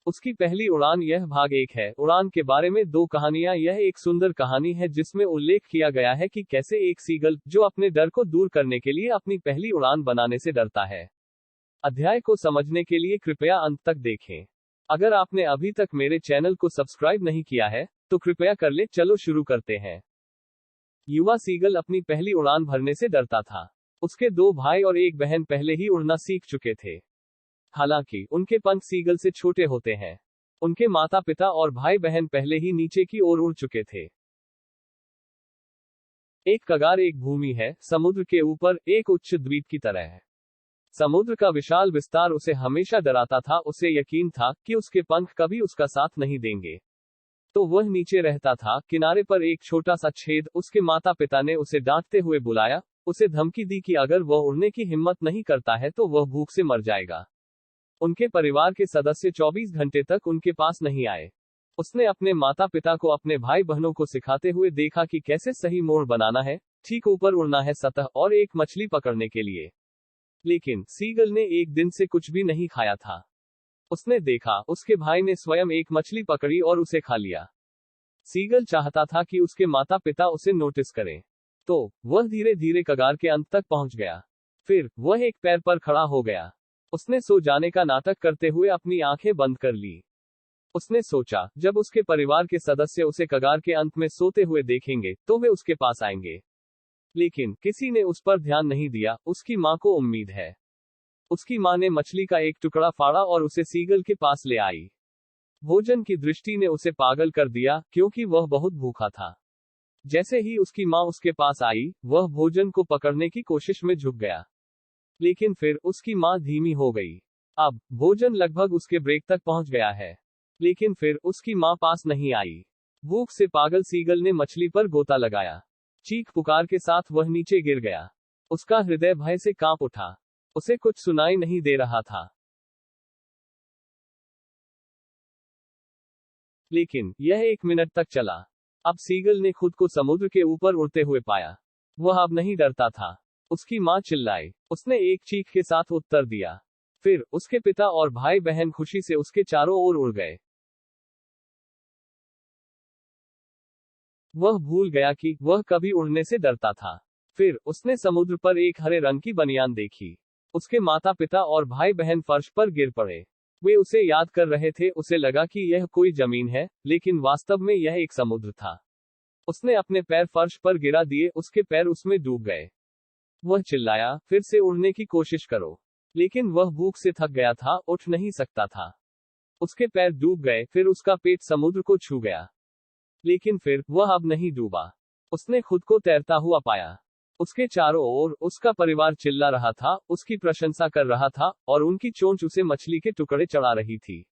उसकी पहली उड़ान। यह भाग 1 है। उड़ान के बारे में 2 कहानियां। यह एक सुंदर कहानी है जिसमें उल्लेख किया गया है कि कैसे एक सीगल, जो अपने डर को दूर करने के लिए अपनी पहली उड़ान बनाने से डरता है। अध्याय को समझने के लिए कृपया अंत तक देखें। अगर आपने अभी तक मेरे चैनल को सब्सक्राइब नहीं किया है, तो कृपया कर ले। चलो शुरू करते हैं। युवा सीगल अपनी पहली उड़ान भरने से डरता था। उसके 2 भाई और एक बहन पहले ही उड़ना सीख चुके थे। हालांकि उनके पंख सीगल से छोटे होते हैं। उनके माता पिता और भाई बहन पहले ही नीचे की ओर उड़ चुके थे। एक कगार एक भूमि है, समुद्र के ऊपर, एक उच्च द्वीप की तरह है। समुद्र का विशाल विस्तार उसे हमेशा डराता था। उसे यकीन था कि उसके पंख कभी उसका साथ नहीं देंगे। तो वह नीचे रहता था, किनारे पर एक छोटा सा छेद। उसके माता पिता ने उसे डांटते हुए बुलाया, उसे धमकी दी कि अगर वह उड़ने की हिम्मत नहीं करता है तो वह भूख से मर जाएगा। उनके परिवार के सदस्य 24 घंटे तक उनके पास नहीं आए। उसने अपने माता पिता को अपने भाई बहनों को सिखाते हुए देखा कि कैसे सही मोड़ बनाना है, ठीक ऊपर उड़ना है सतह और एक मछली पकड़ने के लिए। लेकिन सीगल ने एक दिन से कुछ भी नहीं खाया था। उसने देखा, उसके भाई ने स्वयं एक मछली पकड़ी और उसे खा लिया। सीगल चाहता था कि उसके माता पिता उसे नोटिस करें। तो वह धीरे धीरे कगार के अंत तक पहुंच गया। फिर वह एक पैर पर खड़ा हो गया। उसने सो जाने का नाटक करते हुए अपनी आंखें बंद कर ली। उसने सोचा, जब उसके परिवार के सदस्य उसे कगार के अंत में सोते हुए देखेंगे, तो वे उसके पास आएंगे। लेकिन किसी ने उस पर ध्यान नहीं दिया। उसकी मां को उम्मीद है। उसकी मां ने मछली का एक टुकड़ा फाड़ा और उसे सीगल के पास ले आई। भोजन की दृष्टि ने उसे पागल कर दिया, क्योंकि वह बहुत भूखा था। जैसे ही उसकी मां उसके पास आई, वह भोजन को पकड़ने की कोशिश में झुक गया। लेकिन फिर उसकी मां धीमी हो गई। अब भोजन लगभग उसके ब्रेक तक पहुंच गया है। लेकिन फिर उसकी मां पास नहीं आई। भूख से पागल सीगल ने मछली पर गोता लगाया। चीख पुकार के साथ वह नीचे गिर गया। उसका हृदय भय से कांप उठा। उसे कुछ सुनाई नहीं दे रहा था। लेकिन यह 1 मिनट तक चला। अब सीगल ने खुद को समुद्र के ऊपर उड़ते हुए पाया। वह अब नहीं डरता था। उसकी मां चिल्लाई। उसने एक चीख के साथ उत्तर दिया। फिर उसके पिता और भाई बहन खुशी से उसके चारों ओर उड़ गए। वह भूल गया कि वह कभी उड़ने से डरता था। फिर उसने समुद्र पर एक हरे रंग की बनियान देखी। उसके माता पिता और भाई बहन फर्श पर गिर पड़े। वे उसे याद कर रहे थे। उसे लगा कि यह कोई जमीन है, लेकिन वास्तव में यह एक समुद्र था। उसने अपने पैर फर्श पर गिरा दिए। उसके पैर उसमें डूब गए। वह चिल्लाया, फिर से उड़ने की कोशिश करो। लेकिन वह भूख से थक गया था, उठ नहीं सकता था। उसके पैर डूब गए। फिर उसका पेट समुद्र को छू गया। लेकिन फिर वह अब नहीं डूबा। उसने खुद को तैरता हुआ पाया। उसके चारों ओर उसका परिवार चिल्ला रहा था, उसकी प्रशंसा कर रहा था, और उनकी चोंच उसे मछली के टुकड़े चढ़ा रही थी।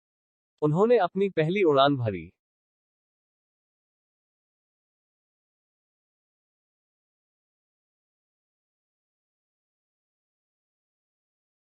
उन्होंने अपनी पहली उड़ान भरी।